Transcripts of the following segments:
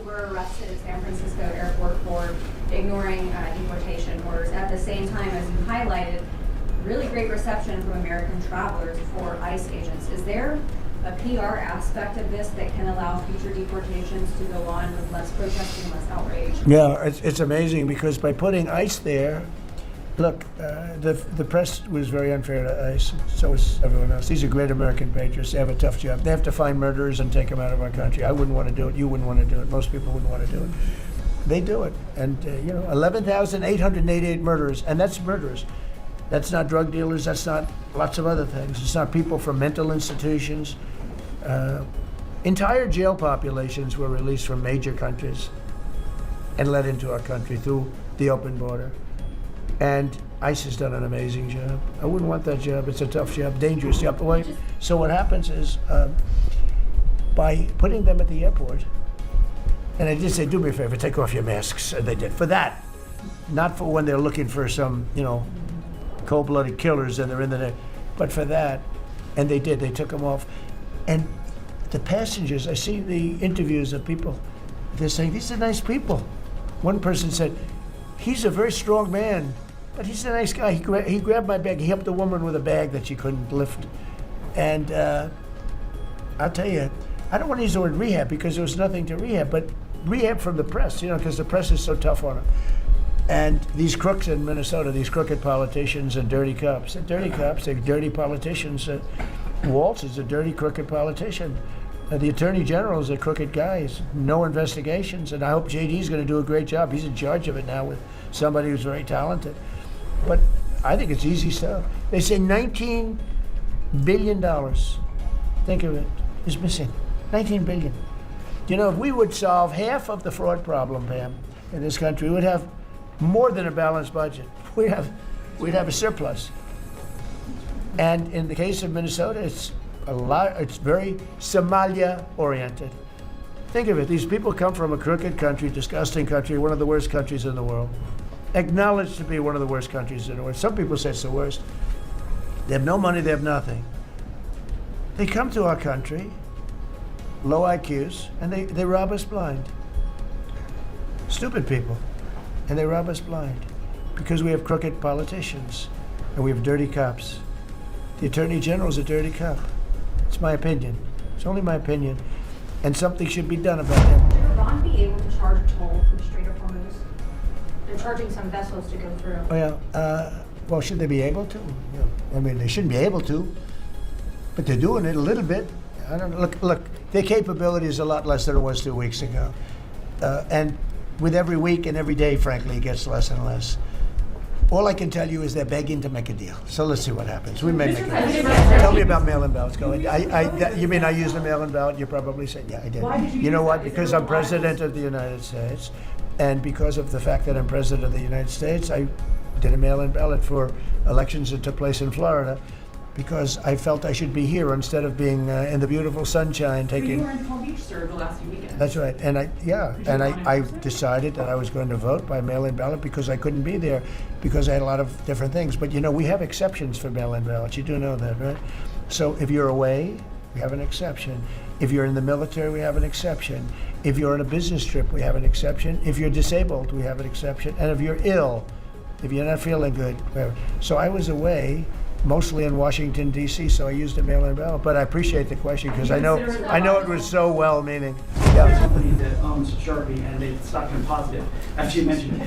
were arrested at San Francisco airport for ignoring deportation orders. At the same time, as you highlighted, really great reception from American travelers for ICE agents. Is there a PR aspect of this that can allow future deportations to go on with less protesting, less outrage? Yeah, it's amazing because by putting ICE there, look, the press was very unfair to ICE, so is everyone else. These are great American patriots. They have a tough job. They have to find murderers and take them out of our country. I wouldn't want to do it. You wouldn't want to do it. Most people wouldn't want to do it. They do it. And, 11,888 murderers, and that's murderers. That's not drug dealers. That's not lots of other things. It's not people from mental institutions. Entire jail populations were released from major countries and let into our country through the open border. And ICE has done an amazing job. I wouldn't want that job. It's a tough job, dangerous job. So what happens is, by putting them at the airport, and I did say, do me a favor, take off your masks. And they did. For that, not for when they're looking for some, cold-blooded killers and they're in the, but for that, and they did. They took them off. And the passengers, I see the interviews of people, they're saying, these are nice people. One person said, he's a very strong man, but he's a nice guy. He grabbed my bag. He helped a woman with a bag that she couldn't lift. And I'll tell you, I don't want to use the word rehab because there was nothing to rehab, but rehab from the press, because the press is so tough on them. And these crooks in Minnesota, these crooked politicians and dirty cops. They're dirty politicians. Waltz is a dirty, crooked politician. The Attorney General is a crooked guy. He's no investigations, and I hope JD's going to do a great job. He's in charge of it now with somebody who's very talented. But I think it's easy stuff. They say $19 billion, think of it, is missing. $19 billion. If we would solve half of the fraud problem, Pam, in this country, we would have more than a balanced budget. We'd have a surplus. And in the case of Minnesota, it's very Somalia-oriented. Think of it, these people come from a crooked country, disgusting country, one of the worst countries in the world. Acknowledged to be one of the worst countries in the world. Some people say it's the worst. They have no money, they have nothing. They come to our country, low IQs, and they rob us blind. Stupid people. And they rob us blind because we have crooked politicians and we have dirty cops. The Attorney General's a dirty cop. It's my opinion. It's only my opinion. And something should be done about him. Should Iran be able to charge a toll for the Strait of Hormuz? They're charging some vessels to go through. Oh, yeah. Well, should they be able to? They shouldn't be able to, but they're doing it a little bit. I don't know. Look, their capability is a lot less than it was 2 weeks ago. And with every week and every day, frankly, it gets less and less. All I can tell you is they're begging to make a deal. So let's see what happens. We may make a deal. Tell me about mail-in ballots. Go ahead. You mean I used a mail-in ballot? You probably said, yeah, I did. Why did you know use what? that? Is Because there I'm a president of the United States, and because of the fact that I'm president of the United States, I did a mail-in ballot for elections that took place in Florida, because I felt I should be here instead of being in the beautiful sunshine taking. You were in Palm Beach, sir, the last few weekends. That's right, and I decided that I was going to vote by mail-in ballot because I couldn't be there because I had a lot of different things. But we have exceptions for mail-in ballots. You do know that, right? So if you're away, we have an exception. If you're in the military, we have an exception. If you're on a business trip, we have an exception. If you're disabled, we have an exception. And if you're ill, if you're not feeling good, whatever. So I was away, mostly in Washington, D.C., so I used a mail-in ballot. But I appreciate the question because I know it was so well-meaning. Yeah. A company that owns Sharpie and they stopped him positive, as you mentioned.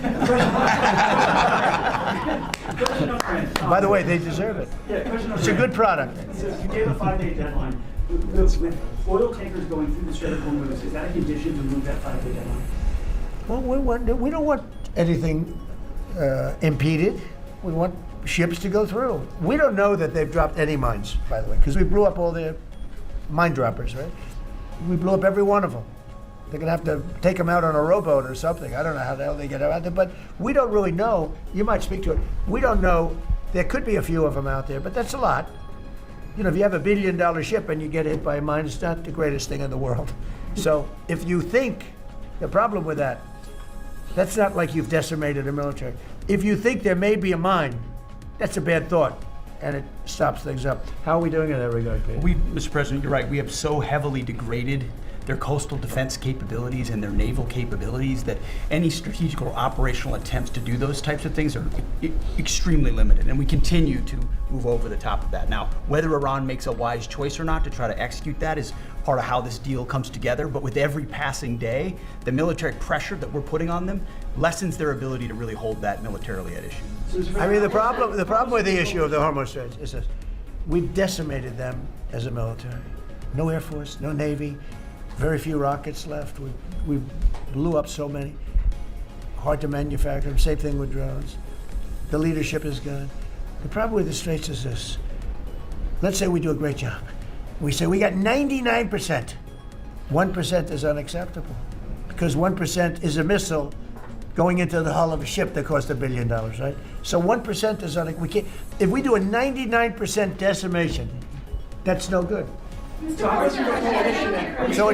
By the way, they deserve it. It's a good product. So you gave a 5-day deadline. With oil tankers going through the Strait of Hormuz, is that a condition to move that 5-day deadline? Well, we don't want anything impeded. We want ships to go through. We don't know that they've dropped any mines, by the way, because we blew up all their mine droppers, right? We blew up every one of them. They're going to have to take them out on a rowboat or something. I don't know how the hell they get out there, but we don't really know. You might speak to it. We don't know. There could be a few of them out there, but that's a lot. If you have $1 billion ship and you get hit by a mine, it's not the greatest thing in the world. So if you think, the problem with that's not like you've decimated a military. If you think there may be a mine, that's a bad thought, and it stops things up. How are we doing in that regard, Peter? Mr. President, you're right. We have so heavily degraded their coastal defense capabilities and their naval capabilities, that any strategic or operational attempts to do those types of things are extremely limited, and we continue to move over the top of that. Now, whether Iran makes a wise choice or not to try to execute that is part of how this deal comes together, but with every passing day, the military pressure that we're putting on them lessens their ability to really hold that militarily at issue. I mean, the problem with the issue of the Hormuz Straits is this: we've decimated them as a military. No Air Force, no Navy, very few rockets left. We blew up so many. Hard to manufacture. Same thing with drones. The leadership is gone. The problem with the Straits is this: let's say we do a great job. We say we got 99%. 1% is unacceptable, because 1% is a missile going into the hull of a ship that cost $1 billion, right? So 1% is we can't. If we do a 99% decimation, that's no good. So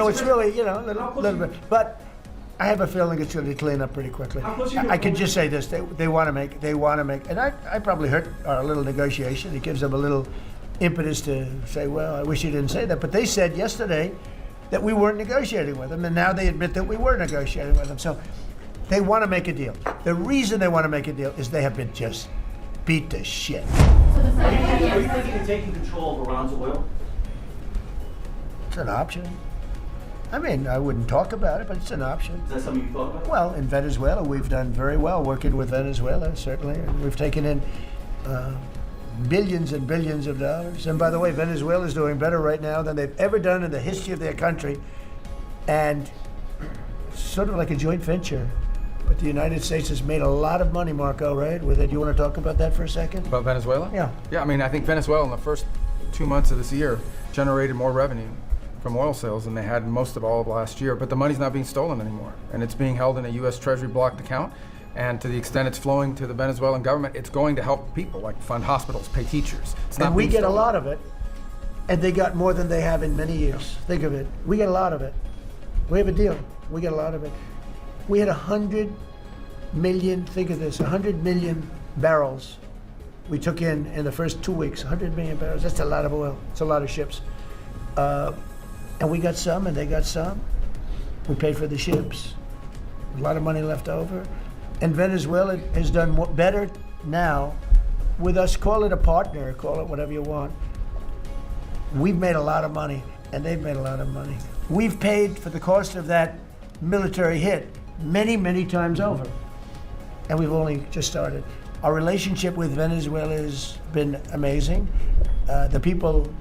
it's really, you know, a little bit. But I have a feeling it's going to clean up pretty quickly. I can just say this: they want to make, and I probably hurt our little negotiation. It gives them a little impetus to say, well, I wish you didn't say that. But they said yesterday that we weren't negotiating with them, and now they admit that we were negotiating with them. So they want to make a deal. The reason they want to make a deal is they have been just beat to shit. Are you thinking of taking control of Iran's oil? It's an option. I mean, I wouldn't talk about it, but it's an option. Is that something you thought about? Well, in Venezuela, we've done very well working with Venezuela, certainly. We've taken in billions and billions of dollars. And by the way, Venezuela is doing better right now than they've ever done in the history of their country. And sort of like a joint venture. But the United States has made a lot of money, Marco, right? With it. You want to talk about that for a second? About Venezuela? Yeah. Yeah, I mean, I think Venezuela in the first 2 months of this year generated more revenue from oil sales than they had most of all of last year. But the money's not being stolen anymore. And it's being held in a U.S. Treasury blocked account. And to the extent it's flowing to the Venezuelan government, it's going to help people, like fund hospitals, pay teachers. It's not And we being get a stolen. lot of it. And they got more than they have in many years. Think of it. We get a lot of it. We have a deal. We get a lot of it. We had 100 million, think of this, 100 million barrels we took in the first 2 weeks. 100 million barrels. That's a lot of oil. It's a lot of ships. And we got some, and they got some. We paid for the ships. A lot of money left over. And Venezuela has done better now with us. Call it a partner, call it whatever you want. We've made a lot of money, and they've made a lot of money. We've paid for the cost of that military hit many, many times over. And we've only just started. Our relationship with Venezuela has been amazing. The people,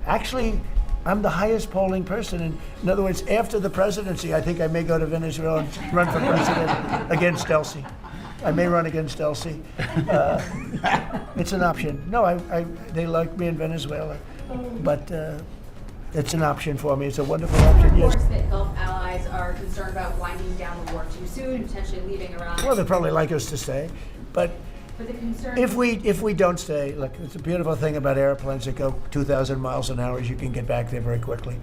actually, I'm the highest polling person. In other words, after the presidency, I think I may go to Venezuela and run for president against Elsie. I may run against Elsie. It's an option. No, they like me in Venezuela, but it's an option for me. It's a wonderful option. Yes. Reports that Gulf allies are concerned about winding down the war too soon, potentially leaving Iran. Well, they probably like us to stay, but But the concern. if we don't stay, look, it's a beautiful thing about airplanes that go 2,000 miles an hour is you can get back there very quickly.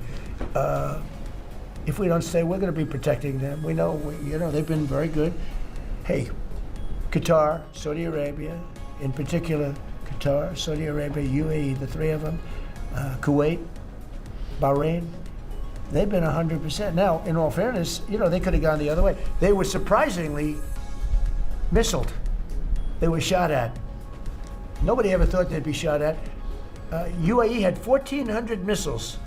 If we don't stay, we're going to be protecting them. We know, they've been very good. Hey, Qatar, Saudi Arabia, in particular, Qatar, Saudi Arabia, UAE, the three of them, Kuwait, Bahrain, they've been 100%. Now, in all fairness, they could have gone the other way. They were surprisingly missiled. They were shot at. Nobody ever thought they'd be shot at. UAE had 1,400 missiles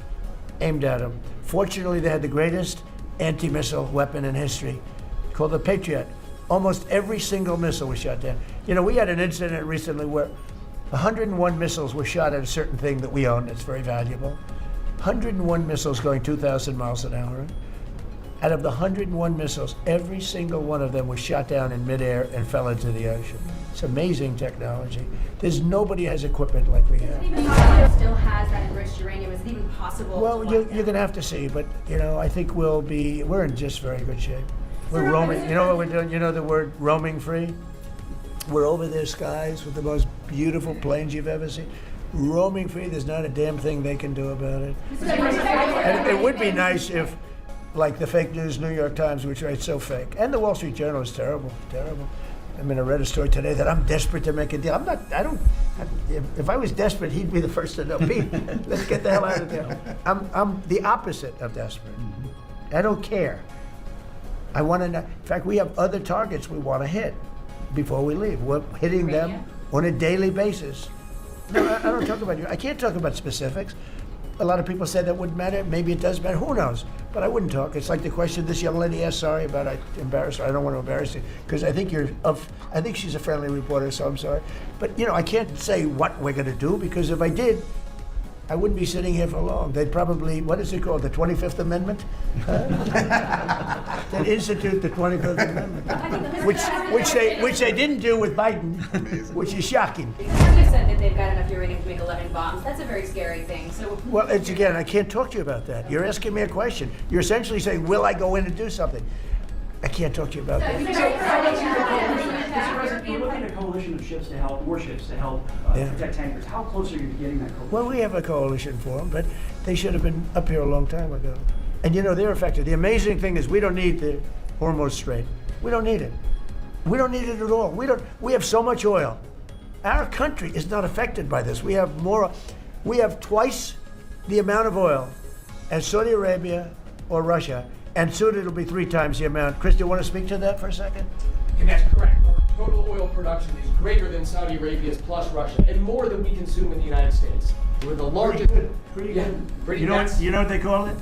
aimed at them. Fortunately, they had the greatest anti-missile weapon in history, called the Patriot. Almost every single missile was shot down. We had an incident recently where 101 missiles were shot at a certain thing that we own that's very valuable. 101 missiles going 2,000 miles an hour. Out of the 101 missiles, every single one of them was shot down in midair and fell into the ocean. It's amazing technology. There's nobody has equipment like we have. Even Iran still has that enriched uranium. Is it even possible? Well, to you're wind down? going to have to see, but I think we're in just very good shape. We're roaming. You know what we're doing? You know the word roaming free? We're over their skies with the most beautiful planes you've ever seen. Roaming free, there's not a damn thing they can do about it. And it would be nice if, like the fake news New York Times, which writes so fake, and the Wall Street Journal is terrible, terrible. I mean, I read a story today that I'm desperate to make a deal. If I was desperate, he'd be the first to know. Pete, let's get the hell out of there. I'm the opposite of desperate. I don't care. I want to know. In fact, we have other targets we want to hit before we leave. We're hitting them on a daily basis. No, I don't talk about you. I can't talk about specifics. A lot of people said that wouldn't matter. Maybe it does matter. Who knows? But I wouldn't talk. It's like the question this young lady asked. Sorry about I embarrassed her. I don't want to embarrass you because I think I think she's a friendly reporter, so I'm sorry. But I can't say what we're going to do because if I did, I wouldn't be sitting here for long. They'd probably, what is it called, the 25th Amendment? They'd institute the 25th Amendment, which they didn't do with Biden, which is shocking. You said that they've got enough uranium to make 11 bombs. That's a very scary thing. So, well, it's again, I can't talk to you about that. You're asking me a question. You're essentially saying, will I go in and do something? I can't talk to you about that. Mr. President, we're looking at a coalition of ships to help, warships to help protect tankers. How close are you to getting that coalition? Well, we have a coalition for them, but they should have been up here a long time ago. And they're affected. The amazing thing is we don't need the Hormuz Strait. We don't need it. We don't need it at all. We have so much oil. Our country is not affected by this. We have twice the amount of oil as Saudi Arabia or Russia, and soon it'll be 3 times the amount. Chris, do you want to speak to that for a second? And that's correct. Our total oil production is greater than Saudi Arabia's plus Russia, and more than we consume in the United States. We're the largest. Pretty good. You know what they call it?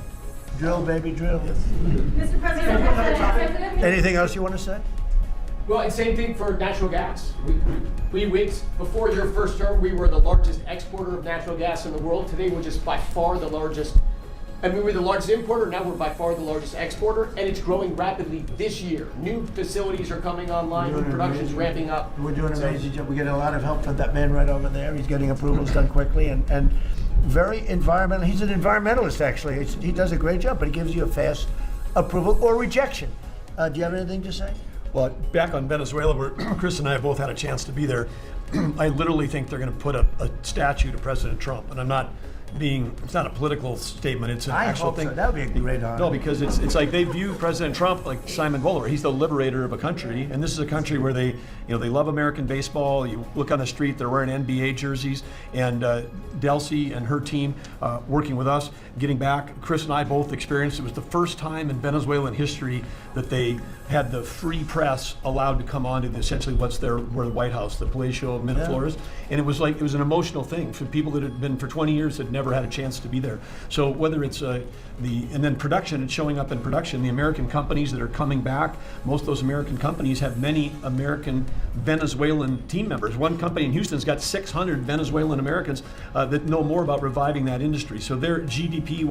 Drill, baby, drill. Mr. President, Anything else you want to say? Well, and same thing for natural gas. We before your first term, we were the largest exporter of natural gas in the world. Today, we're just by far the largest. I mean, we're the largest importer. Now we're by far the largest exporter, and it's growing rapidly this year. New facilities are coming online. New production's ramping up. We're doing an amazing job. We get a lot of help from that man right over there. He's getting approvals done quickly and very environmental. He's an environmentalist, actually. He does a great job, but he gives you a fast approval or rejection. Do you have anything to say? Well, back on Venezuela, where Chris and I both had a chance to be there, I literally think they're going to put a statue to President Trump, and it's not a political statement, it's an actual thing. So. That would be a great honor. No, because it's like they view President Trump like Simon Bolivar. He's the liberator of a country, and this is a country where they love American baseball. You look on the street, they're wearing NBA jerseys, and Delcy and her team working with us, getting back. Chris and I both experienced it was the first time in Venezuelan history that they had the free press allowed to come on to essentially where the White House, the Palacio of Miraflores, and it was an emotional thing for people that had been for 20 years had never had a chance to be there. So whether it's and then production, it's showing up in production. The American companies that are coming back, most of those American companies have many American Venezuelan team members. One company in Houston's got 600 Venezuelan Americans that know more about reviving that industry. So their GDP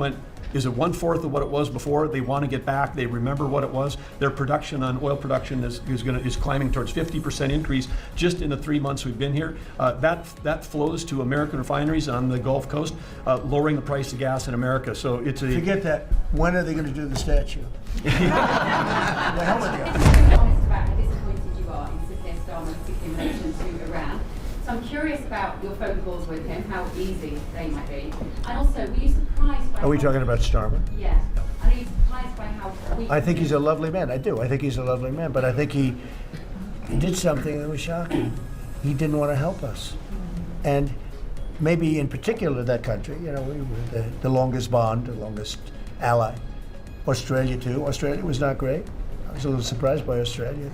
is 1/4 of what it was before. They want to get back. They remember what it was. Their production on oil production is climbing towards 50% increase just in the 3 months we've been here. That flows to American refineries on the Gulf Coast, lowering the price of gas in America. So it's a Forget that. When are they going to do the statue? The hell with you. honest about how disappointed you are in Sir Starmer, particularly in relation to Iran. So I'm curious about your phone calls with him, how easy they might be. And also, were you surprised by... Are we talking about Starmer? Yeah. And are you surprised by how weak... I think he's a lovely man. I do. I think he's a lovely man. But I think he did something that was shocking. He didn't want to help us. And maybe in particular that country, we were the longest bond, the longest ally. Australia too. Australia was not great. I was a little surprised by Australia.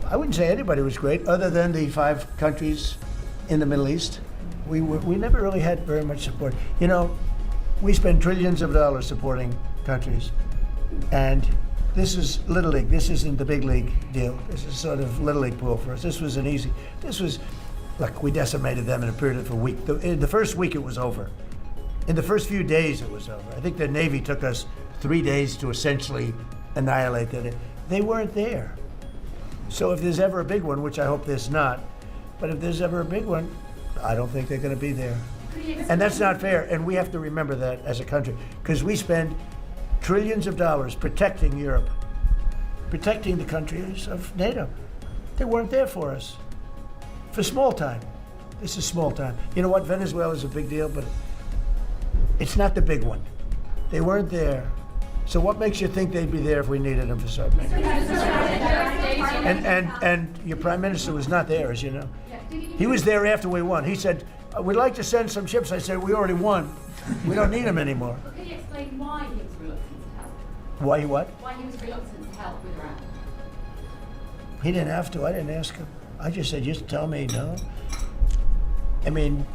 I wouldn't say anybody was great other than the 5 countries in the Middle East. We never really had very much support. We spend trillions of dollars supporting countries. And this is Little League. This isn't the big league deal. This is sort of Little League pool for us. Look, we decimated them in a period of a week. In the first week it was over. In the first few days it was over. I think the Navy took us 3 days to essentially annihilate it. They weren't there. So if there's ever a big one, which I hope there's not, but if there's ever a big one, I don't think they're going to be there. And that's not fair, and we have to remember that as a country, because we spend trillions of dollars protecting Europe, protecting the countries of NATO. They weren't there for us. For small time. This is small time. You know what? Venezuela is a big deal, but it's not the big one. They weren't there. So what makes you think they'd be there if we needed them for something? And your prime minister was not there, as you know. He was there after we won. He said, we'd like to send some ships. I said, we already won. We don't need them anymore. Well, can you explain why he was reluctant to help? Why what? Why he was reluctant to help with Iran? He didn't have to. I didn't ask him. I just said, just tell me no. I mean,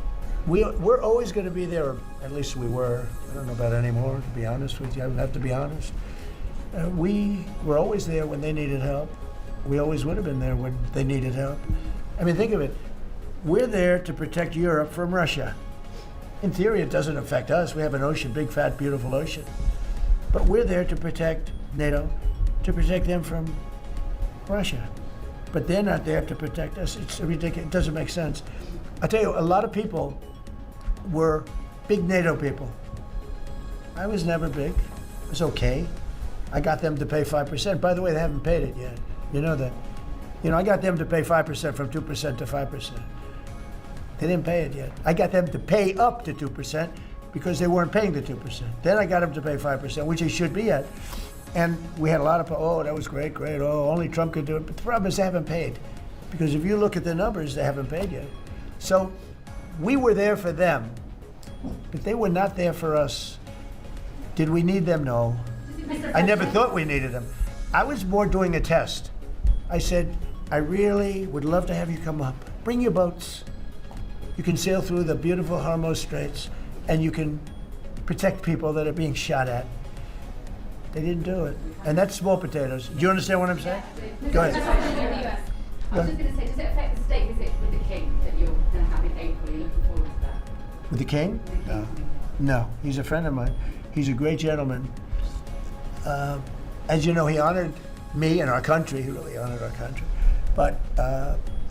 we're always going to be there, or at least we were. I don't know about anymore, to be honest with you. I have to be honest. We were always there when they needed help. We always would have been there when they needed help. I mean, think of it. We're there to protect Europe from Russia. In theory, it doesn't affect us. We have an ocean, big, fat, beautiful ocean. But we're there to protect NATO, to protect them from Russia. But they're not there to protect us. It's ridiculous. It doesn't make sense. I tell you, a lot of people were big NATO people. I was never big. It was okay. I got them to pay 5%. By the way, they haven't paid it yet. You know that. You know, I got them to pay 5% from 2% to 5%. They didn't pay it yet. I got them to pay up to 2% because they weren't paying the 2%. Then I got them to pay 5%, which they should be at. And we had a lot of, oh, that was great, great. Oh, only Trump could do it. But the problem is they haven't paid. Because if you look at the numbers, they haven't paid yet. So we were there for them, but they were not there for us. Did we need them? No. I never thought we needed them. I was more doing a test. I said, I really would love to have you come up. Bring your boats. You can sail through the beautiful Hormuz Straits, and you can protect people that are being shot at. They didn't do it. And that's small potatoes. Do you understand what I'm saying? Go ahead. I was just going to say, does it affect the state visit with the king that you're going to have in April? Are you looking forward to that? With the king? No. No, he's a friend of mine. He's a great gentleman. As you know, he honored me and our country. He really honored our country. But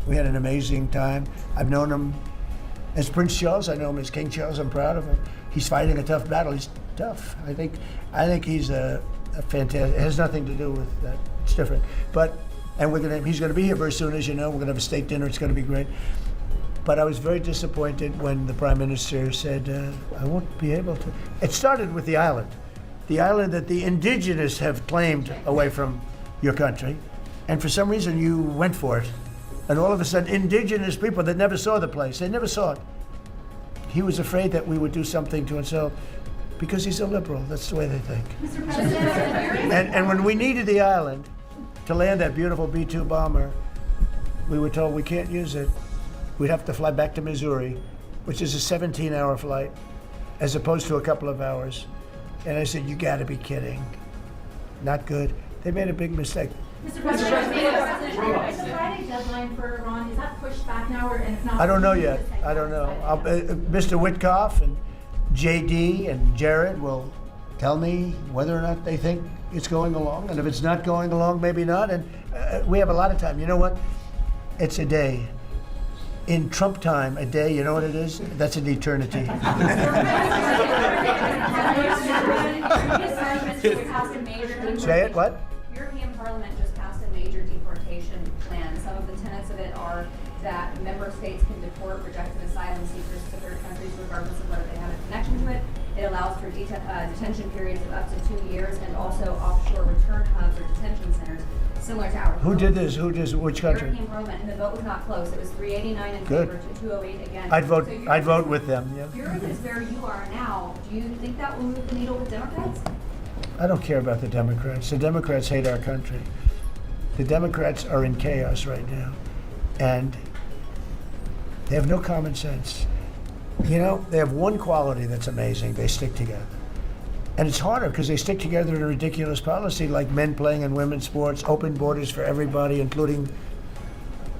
we had an amazing time. I've known him as Prince Charles. I know him as King Charles. I'm proud of him. He's fighting a tough battle. He's tough. I think he's a fantastic. It has nothing to do with that. It's different. But he's going to be here very soon, as you know. We're going to have a state dinner. It's going to be great. But I was very disappointed when the Prime Minister said, I won't be able to. It started with the island that the indigenous have claimed away from your country. And for some reason, you went for it. And all of a sudden, indigenous people that never saw the place, they never saw it. He was afraid that we would do something to himself because he's a liberal. That's the way they think. And when we needed the island to land that beautiful B-2 bomber, we were told we can't use it. We'd have to fly back to Missouri, which is a 17-hour flight, as opposed to a couple of hours. And I said, you gotta be kidding. Not good. They made a big mistake. Mr. President, is the Friday deadline for Iran, is that pushed back now, or and if not? I don't know yet. I don't know. Mr. Witkoff and JD and Jared will tell me whether or not they think it's going along. And if it's not going along, maybe not. And we have a lot of time. You know what? It's a day. In Trump time, a day, you know what it is? That's an eternity. Say it, what? European Parliament just passed a major deportation plan. Some of the tenets of it are that member states can deport rejected asylum seekers to third countries regardless of whether they have a connection to it. It allows for detention periods of up to 2 years and also offshore return hubs or detention centers similar to ours. Who did this? Which country? European Parliament, and the vote was not close. It was 389 in Good. favor to 208 against. I'd vote with them, yeah. Europe is where you are now. Do you think that will move the needle with Democrats? I don't care about the Democrats. The Democrats hate our country. The Democrats are in chaos right now. And they have no common sense. You know, they have one quality that's amazing. They stick together. And it's harder because they stick together in a ridiculous policy like men playing in women's sports, open borders for everybody, including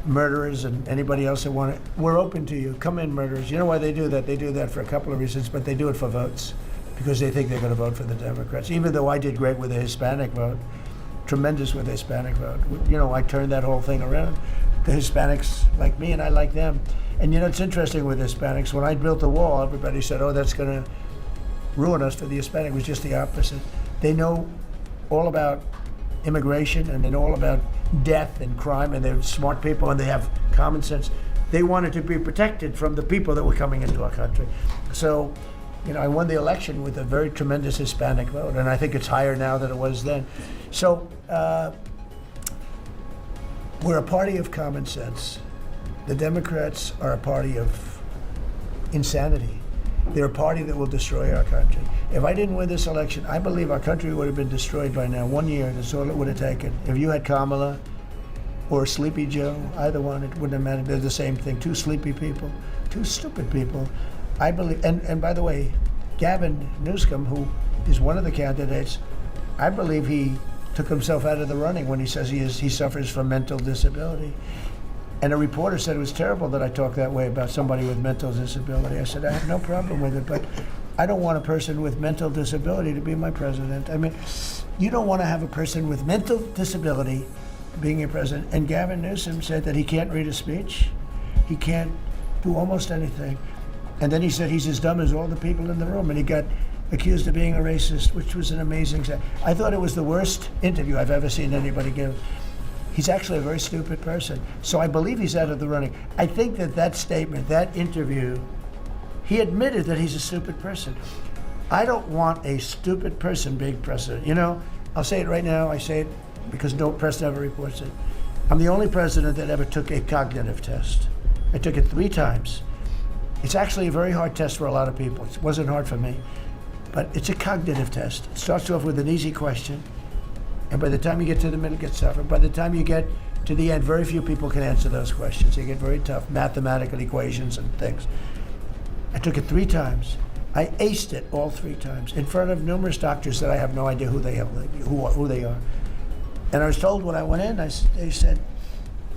murderers and anybody else that want it. We're open to you. Come in, murderers. You know why they do that? They do that for a couple of reasons, but they do it for votes because they think they're going to vote for the Democrats. Even though I did great with the Hispanic vote, tremendous with the Hispanic vote. You know, I turned that whole thing around. The Hispanics like me and I like them. And you know, it's interesting with Hispanics. When I built the wall, everybody said, oh, that's going to ruin us for the Hispanic. It was just the opposite. They know all about immigration and they know all about death and crime, and they're smart people and they have common sense. They wanted to be protected from the people that were coming into our country. So You know, I won the election with a very tremendous Hispanic vote, and I think it's higher now than it was then. So we're a party of common sense. The Democrats are a party of insanity. They're a party that will destroy our country. If I didn't win this election, I believe our country would have been destroyed by now. 1 year, that's all it would have taken. If you had Kamala or Sleepy Joe, either one, it wouldn't have mattered. They're the same thing. Two sleepy people, two stupid people. I believe, and by the way, Gavin Newsom, who is one of the candidates, I believe he took himself out of the running when he says he suffers from mental disability. And a reporter said it was terrible that I talked that way about somebody with mental disability. I said, I have no problem with it, but I don't want a person with mental disability to be my president. I mean, you don't want to have a person with mental disability being your president. And Gavin Newsom said that he can't read a speech. He can't do almost anything. And then he said he's as dumb as all the people in the room. And he got accused of being a racist, which was an amazing thing. I thought it was the worst interview I've ever seen anybody give. He's actually a very stupid person. So I believe he's out of the running. I think that statement, that interview, he admitted that he's a stupid person. I don't want a stupid person being president. You know, I'll say it right now. I say it because no press never reports it. I'm the only president that ever took a cognitive test. I took it 3 times. It's actually a very hard test for a lot of people. It wasn't hard for me. But it's a cognitive test. It starts off with an easy question. And by the time you get to the middle, it gets tougher. By the time you get to the end, very few people can answer those questions. They get very tough, mathematical equations and things. I took it 3 times. I aced it all 3 times in front of numerous doctors that I have no idea who they are. And I was told when I went in, they said,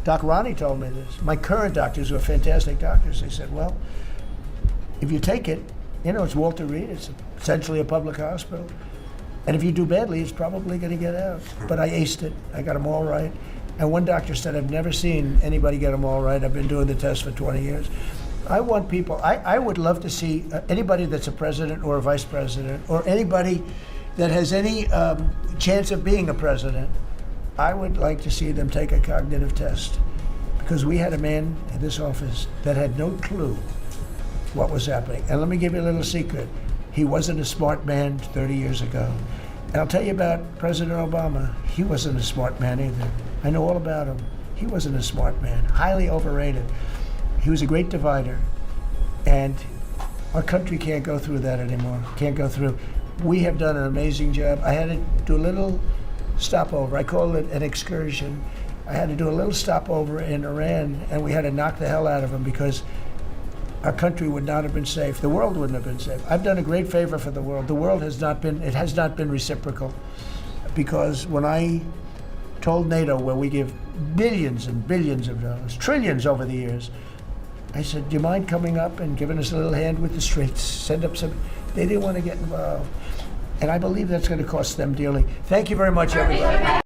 Doc Ronnie told me this. My current doctors were fantastic doctors. They said, well, if you take it, you know, it's Walter Reed. It's essentially a public hospital. And if you do badly, it's probably going to get out. But I aced it. I got them all right. And one doctor said, I've never seen anybody get them all right. I've been doing the test for 20 years. I want people, I would love to see anybody that's a president or a vice president or anybody that has any chance of being a president, I would like to see them take a cognitive test. Because we had a man in this office that had no clue what was happening. And let me give you a little secret. He wasn't a smart man 30 years ago. And I'll tell you about President Obama. He wasn't a smart man either. I know all about him. He wasn't a smart man, highly overrated. He was a great divider. And our country can't go through that anymore, can't go through. We have done an amazing job. I had to do a little stopover. I call it an excursion. I had to do a little stopover in Iran, and we had to knock the hell out of them because our country would not have been safe. The world wouldn't have been safe. I've done a great favor for the world. The world has not been reciprocal, because when I told NATO, where we give billions and billions of dollars, trillions over the years, I said, do you mind coming up and giving us a little hand with the streets? Send up some. They didn't want to get involved. And I believe that's going to cost them dearly. Thank you very much, everybody.